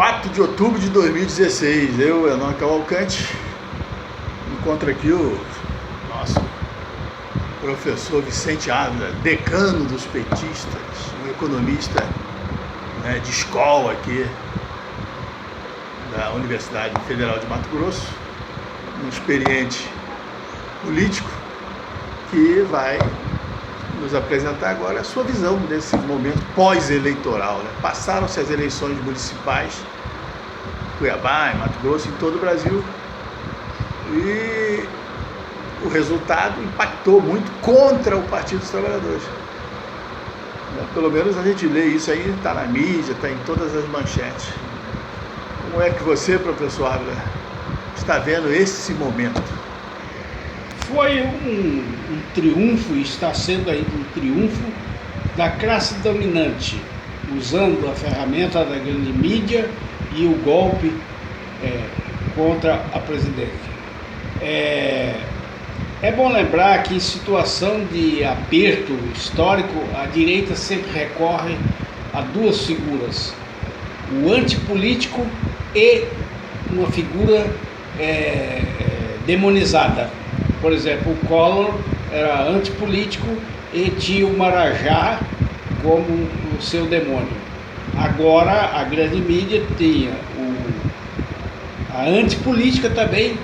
4 de outubro de 2016, eu, Enon Cavalcante, encontro aqui o nosso professor Vicente Ávila, decano dos petistas, um economista de escola aqui da Universidade Federal de Mato Grosso, um experiente político que vai nos apresentar agora a sua visão desse momento pós-eleitoral. Passaram-se as eleições municipais em Cuiabá, em Mato Grosso, em todo o Brasil, e o resultado impactou muito contra o Partido dos Trabalhadores. Pelo menos a gente lê isso aí, está na mídia, está em todas as manchetes. Como é que você, professor Ávila, está vendo esse momento? Foi um triunfo, e está sendo ainda um triunfo da classe dominante, usando a ferramenta da grande mídia e o golpe contra a presidente. É bom lembrar que em situação de aperto histórico, a direita sempre recorre a duas figuras: o antipolítico e uma figura demonizada. Por exemplo, o Collor era antipolítico e tinha o Marajá como o seu demônio. Agora a grande mídia tinha a antipolítica também,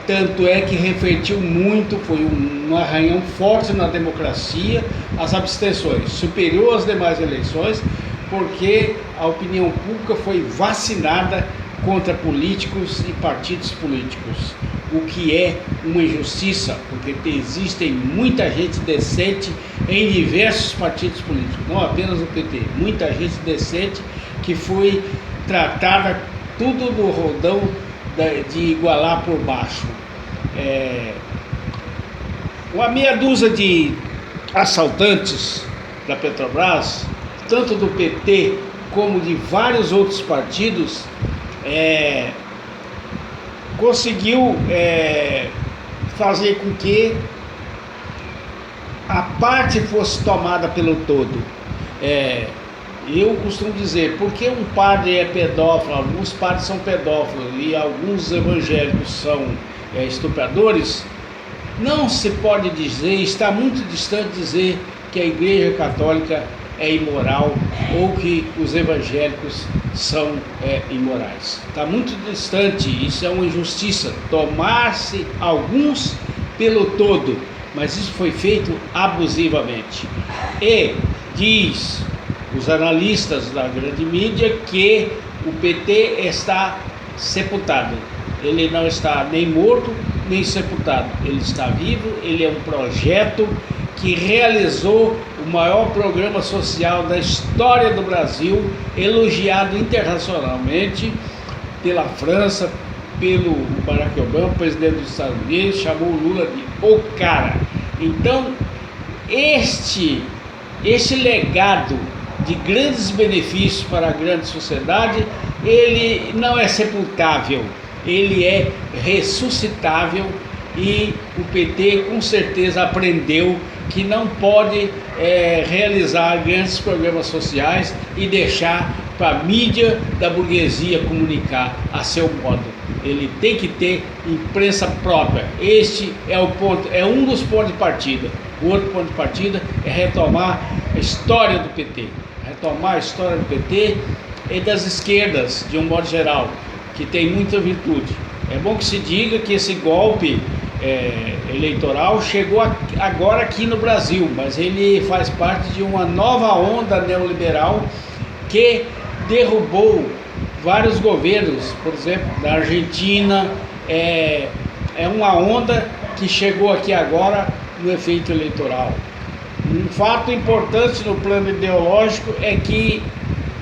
tanto é que refletiu muito, foi um arranhão forte na democracia, as abstenções, superior às demais eleições, porque a opinião pública foi vacinada contra políticos e partidos políticos, o que é uma injustiça, porque existem muita gente decente em diversos partidos políticos, não apenas o PT, muita gente decente que foi tratada tudo no rodão de igualar por baixo. Uma meia dúzia de assaltantes da Petrobras, tanto do PT como de vários outros partidos, conseguiu fazer com que a parte fosse tomada pelo todo. Eu costumo dizer, porque um padre é pedófilo, alguns padres são pedófilos e alguns evangélicos são estupradores, não se pode dizer, está muito distante dizer que a Igreja Católica é imoral ou que os evangélicos são imorais. Está muito distante, isso é uma injustiça, tomar-se alguns pelo todo, mas isso foi feito abusivamente. E diz os analistas da grande mídia que o PT está sepultado. Ele não está nem morto, nem sepultado. Ele está vivo, ele é um projeto que realizou o maior programa social da história do Brasil, elogiado internacionalmente pela França, pelo Barack Obama, presidente dos Estados Unidos, chamou o Lula de o cara. Então, este legado de grandes benefícios para a grande sociedade, ele não é sepultável, ele é ressuscitável, e o PT com certeza aprendeu que não pode realizar grandes programas sociais e deixar para a mídia da burguesia comunicar a seu modo. Ele tem que ter imprensa própria. Este é o ponto, é um dos pontos de partida. O outro ponto de partida é retomar a história do PT. Retomar a história do PT e das esquerdas, de um modo geral, que tem muita virtude. É bom que se diga que esse golpe eleitoral chegou agora aqui no Brasil, mas ele faz parte de uma nova onda neoliberal que derrubou vários governos, por exemplo, da Argentina. É uma onda que chegou aqui agora no efeito eleitoral. Um fato importante no plano ideológico é que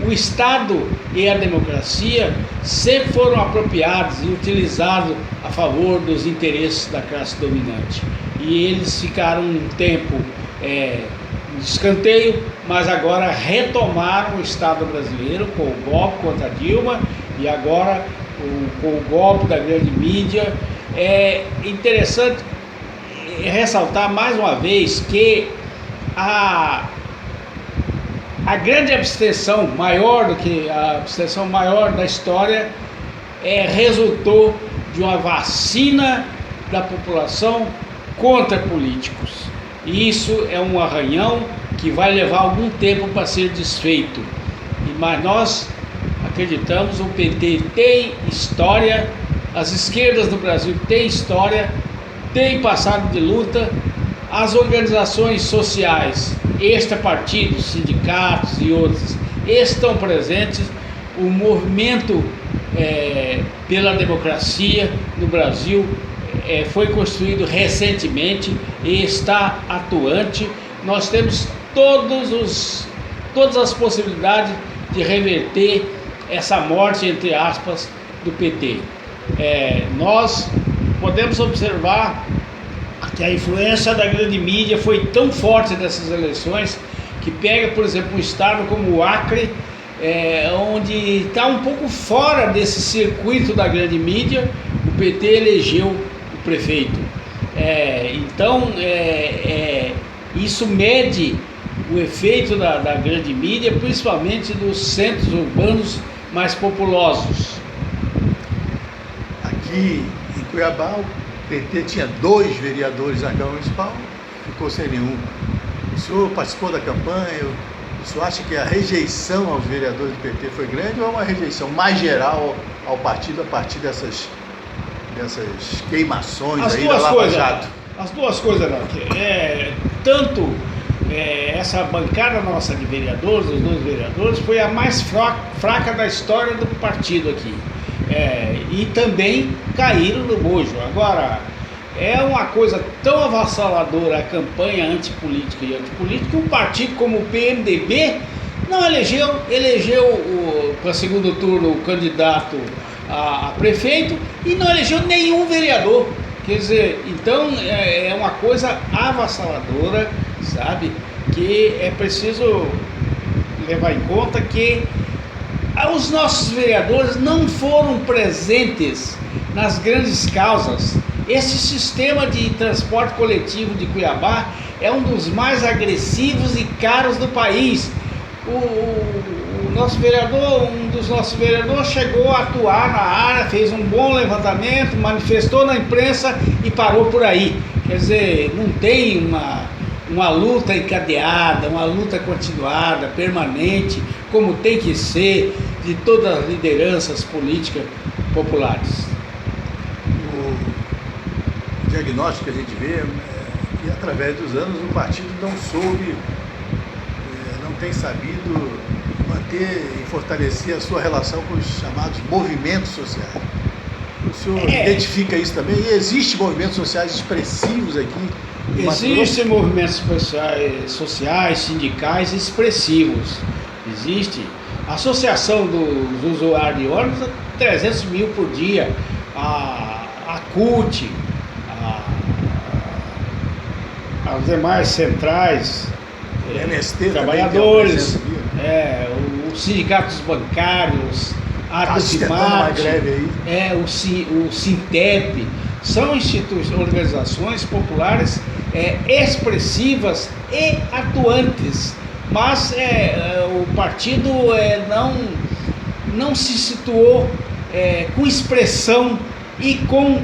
o Estado e a democracia sempre foram apropriados e utilizados a favor dos interesses da classe dominante. E eles ficaram um tempo de escanteio, mas agora retomaram o Estado brasileiro com o golpe contra Dilma e agora com o golpe da grande mídia. É interessante ressaltar mais uma vez que A grande abstenção, maior do que a abstenção maior da história, resultou de uma vacina da população contra políticos. E isso é um arranhão que vai levar algum tempo para ser desfeito. Mas nós acreditamos, o PT tem história, as esquerdas do Brasil têm história, têm passado de luta, as organizações sociais, extrapartidos, sindicatos e outros, estão presentes, o movimento pela democracia no Brasil foi construído recentemente e está atuante. Nós temos todas as possibilidades de reverter essa morte, entre aspas, do PT. Nós podemos observar que a influência da grande mídia foi tão forte nessas eleições que pega, por exemplo, um estado como o Acre, onde está um pouco fora desse circuito da grande mídia, o PT elegeu o prefeito. Então, isso mede o efeito da grande mídia, principalmente dos centros urbanos mais populosos. Aqui em Cuiabá, o PT tinha 2 vereadores na Câmara Municipal, ficou sem nenhum. O senhor participou da campanha, o senhor acha que a rejeição aos vereadores do PT foi grande ou é uma rejeição mais geral ao partido a partir dessas queimações aí da Lava Jato? As duas coisas, tanto essa bancada nossa de vereadores, os 2 vereadores, foi a mais fraca da história do partido aqui. E também caíram no bojo. Agora, é uma coisa tão avassaladora a campanha antipolítica que um partido como o PMDB não elegeu para segundo turno o candidato a prefeito e não elegeu nenhum vereador. Quer dizer, então é uma coisa avassaladora, sabe? Que é preciso levar em conta que os nossos vereadores não foram presentes nas grandes causas. Esse sistema de transporte coletivo de Cuiabá é um dos mais agressivos e caros do país. O nosso vereador, um dos nossos vereadores, chegou a atuar na área, fez um bom levantamento, manifestou na imprensa e parou por aí. Quer dizer, não tem uma luta encadeada, uma luta continuada, permanente, como tem que ser de todas as lideranças políticas populares. O diagnóstico que a gente vê é que através dos anos o partido não tem sabido manter e fortalecer a sua relação com os chamados movimentos sociais. O senhor identifica isso também? E existem movimentos sociais expressivos aqui? Existem movimentos sociais, sindicais expressivos. Existe. A Associação dos Usuários de Ônibus, 300 mil por dia. A CUT, as demais centrais, MST trabalhadores, os sindicatos bancários, a Docimat, o Sintep, são organizações populares expressivas e atuantes, mas o partido não se situou com expressão e com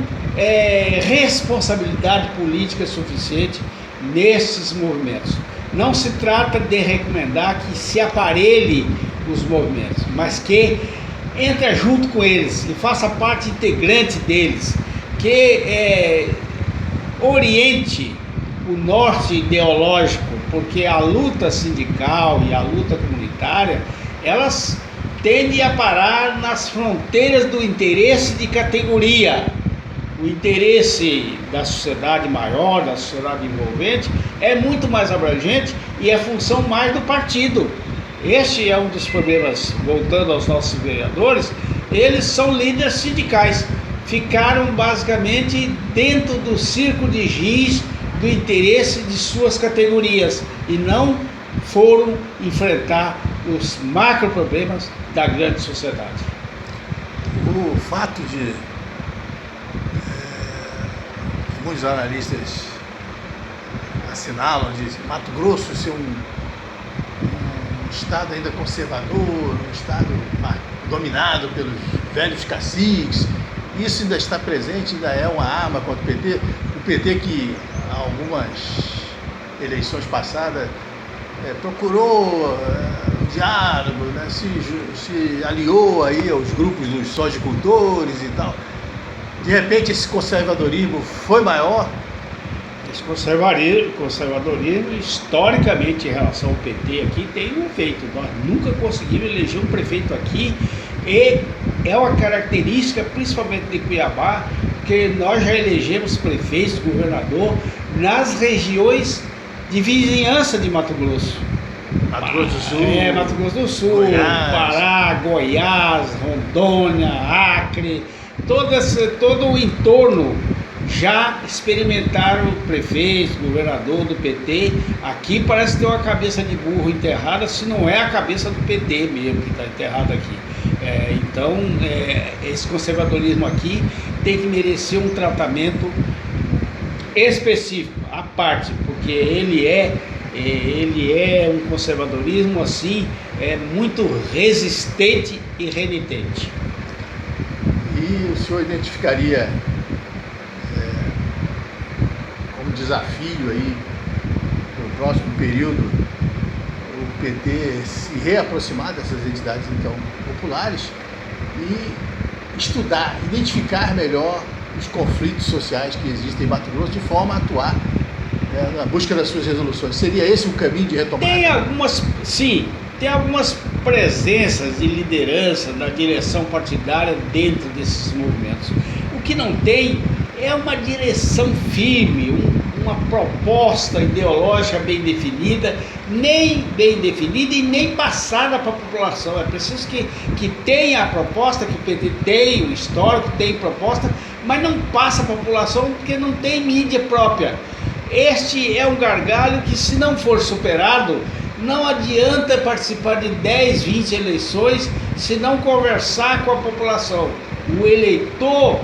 responsabilidade política suficiente nesses movimentos. Não se trata de recomendar que se aparelhe os movimentos, mas que entre junto com eles, que faça parte integrante deles, que oriente o norte ideológico, porque a luta sindical e a luta comunitária, elas tendem a parar nas fronteiras do interesse de categoria. O interesse da sociedade maior, da sociedade envolvente, é muito mais abrangente e é função mais do partido. Este é um dos problemas, voltando aos nossos vereadores, eles são líderes sindicais, ficaram basicamente dentro do círculo de giz do interesse de suas categorias e não foram enfrentar os macro problemas da grande sociedade. O fato de muitos analistas assinalam de Mato Grosso ser um Estado ainda conservador, um Estado dominado pelos velhos caciques. Isso ainda está presente, ainda é uma arma contra o PT. O PT que, há algumas eleições passadas, procurou o diálogo, né? se aliou aí aos grupos dos sojicultores e tal. De repente esse conservadorismo foi maior. Esse conservadorismo, historicamente, em relação ao PT aqui, tem um feito. Nós nunca conseguimos eleger um prefeito aqui, e é uma característica, principalmente de Cuiabá, que nós já elegemos prefeitos, governador, nas regiões de vizinhança de Mato Grosso. Mato Grosso do Sul. Mato Grosso do Sul, Goiás. Pará, Goiás, Rondônia, Acre, todo o entorno já experimentaram prefeito, governador do PT. Aqui parece ter uma cabeça de burro enterrada, se não é a cabeça do PT mesmo que está enterrada aqui. Então, esse conservadorismo aqui tem que merecer um tratamento específico, à parte, porque ele é um conservadorismo assim, muito resistente e renitente. E o senhor identificaria como desafio aí no próximo período o PT se reaproximar dessas entidades então populares e estudar, identificar melhor os conflitos sociais que existem em Mato Grosso de forma a atuar na busca das suas resoluções? Seria esse o caminho de retomada? Tem algumas presenças de liderança da direção partidária dentro desses movimentos. O que não tem é uma direção firme, uma proposta ideológica bem definida e nem passada para a população. É preciso que tenha a proposta, que o PT tem, o histórico tem proposta, mas não passa para a população porque não tem mídia própria. Este é um gargalo que, se não for superado, não adianta participar de 10, 20 eleições se não conversar com a população. O eleitor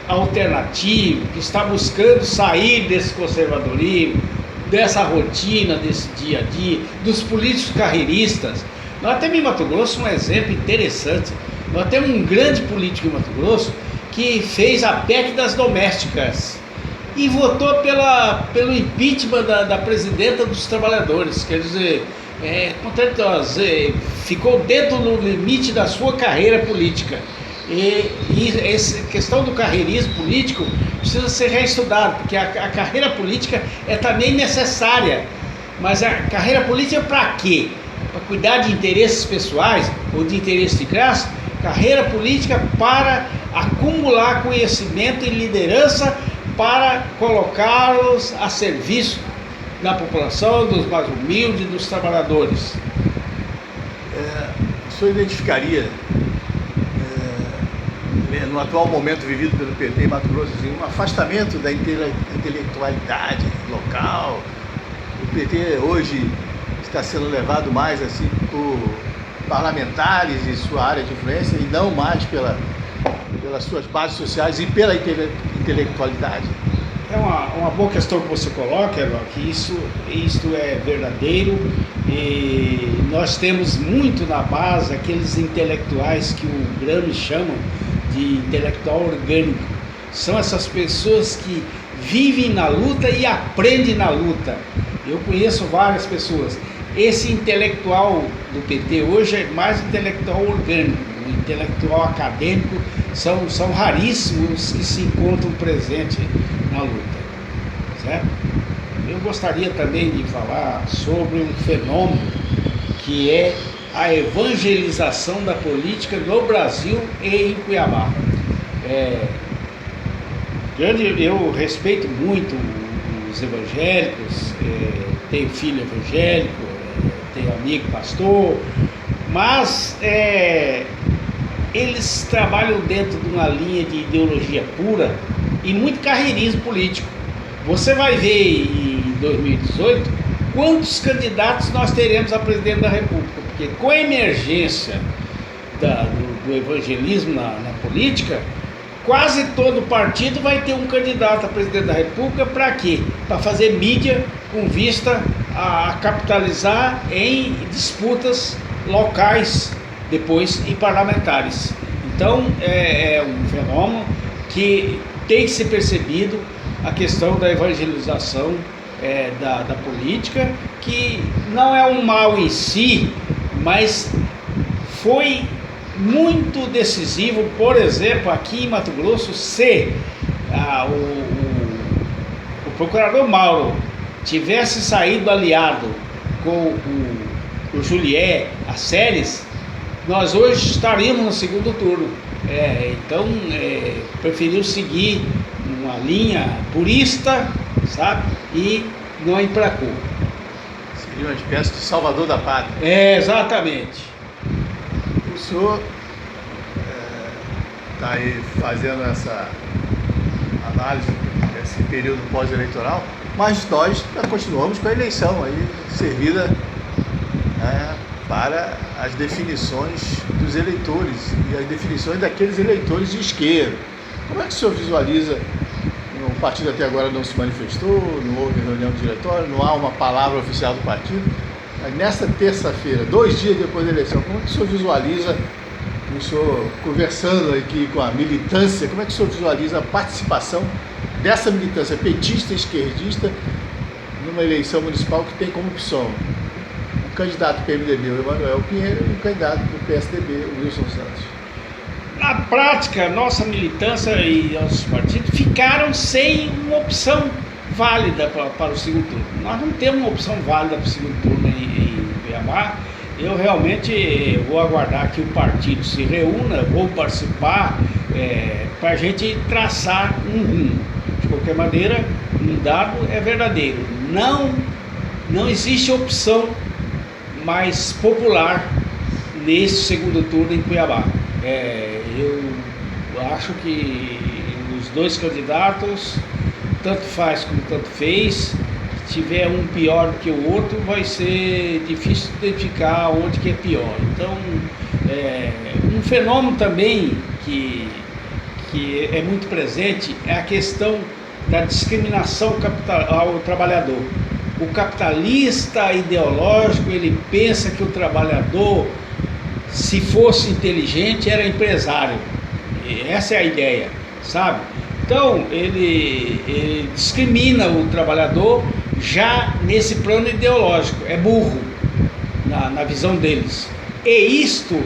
alternativo, que está buscando sair desse conservadorismo, dessa rotina, desse dia a dia, dos políticos carreiristas. Nós temos em Mato Grosso um exemplo interessante. Nós temos um grande político em Mato Grosso que fez a PEC das domésticas e votou pelo impeachment da presidenta dos trabalhadores. Quer dizer, ficou dentro do limite da sua carreira política. E essa questão do carreirismo político precisa ser reestudado, porque a carreira política é também necessária. Mas a carreira política é para quê? Para cuidar de interesses pessoais ou de interesse de classe? Carreira política para acumular conhecimento e liderança para colocá-los a serviço da população, dos mais humildes, dos trabalhadores. O senhor identificaria, no atual momento vivido pelo PT em Mato Grosso, assim, um afastamento da intelectualidade local? O PT hoje está sendo levado mais assim por parlamentares e sua área de influência e não mais pelas suas bases sociais e pela intelectualidade? É uma boa questão que você coloca, Erval, que isso é verdadeiro, e nós temos muito na base aqueles intelectuais que o Gramsci chama de intelectual orgânico. São essas pessoas que vivem na luta e aprendem na luta. Eu conheço várias pessoas. Esse intelectual do PT hoje é mais intelectual orgânico. O intelectual acadêmico são raríssimos que se encontram presentes na luta, certo? Eu gostaria também de falar sobre um fenômeno que é a evangelização da política no Brasil e em Cuiabá. Eu respeito muito os evangélicos, tenho filho evangélico, tenho amigo pastor, mas eles trabalham dentro de uma linha de ideologia pura e muito carreirismo político. Você vai ver em 2018 quantos candidatos nós teremos a presidente da República, porque com a emergência do evangelismo na política, quase todo partido vai ter um candidato a presidente da República. Para quê? Para fazer mídia com vista a capitalizar em disputas locais depois e parlamentares. Então é um fenômeno que tem que ser percebido, a questão da evangelização da política, que não é um mal em si, mas foi muito decisivo. Por exemplo, aqui em Mato Grosso, se o procurador Mauro tivesse saído aliado com o Juliet, a Séries, nós hoje estaríamos no segundo turno. Então preferiu seguir uma linha purista, sabe, e não emplacou. Seria uma espécie de salvador da pátria. Exatamente. O senhor está aí fazendo essa análise desse período pós-eleitoral, mas nós continuamos com a eleição aí servida, né, para as definições dos eleitores e as definições daqueles eleitores de esquerda. Como é que o senhor visualiza? O partido até agora não se manifestou, não houve reunião de diretório, não há uma palavra oficial do partido. Mas nessa terça-feira, 2 dias depois da eleição, como é que o senhor visualiza, o senhor conversando aqui com a militância, como é que o senhor visualiza a participação dessa militância petista e esquerdista numa eleição municipal que tem como opção o candidato do PMDB, o Emanuel Pinheiro, e o candidato do PSDB, o Wilson Santos? Na prática, nossa militância e os partidos ficaram sem uma opção válida para o segundo turno. Nós não temos uma opção válida para o segundo turno em Cuiabá. Eu realmente vou aguardar que o partido se reúna, vou participar para a gente traçar um rumo. De qualquer maneira, um dado é verdadeiro. Não existe opção mais popular nesse segundo turno em Cuiabá. Eu acho que os 2 candidatos, tanto faz como tanto fez. Se tiver um pior do que o outro, vai ser difícil identificar onde que é pior. Então, um fenômeno também que é muito presente é a questão da discriminação ao trabalhador. O capitalista ideológico, ele pensa que o trabalhador, se fosse inteligente, era empresário. Essa é a ideia, sabe? Então, ele discrimina o trabalhador já nesse plano ideológico. É burro na visão deles. E isto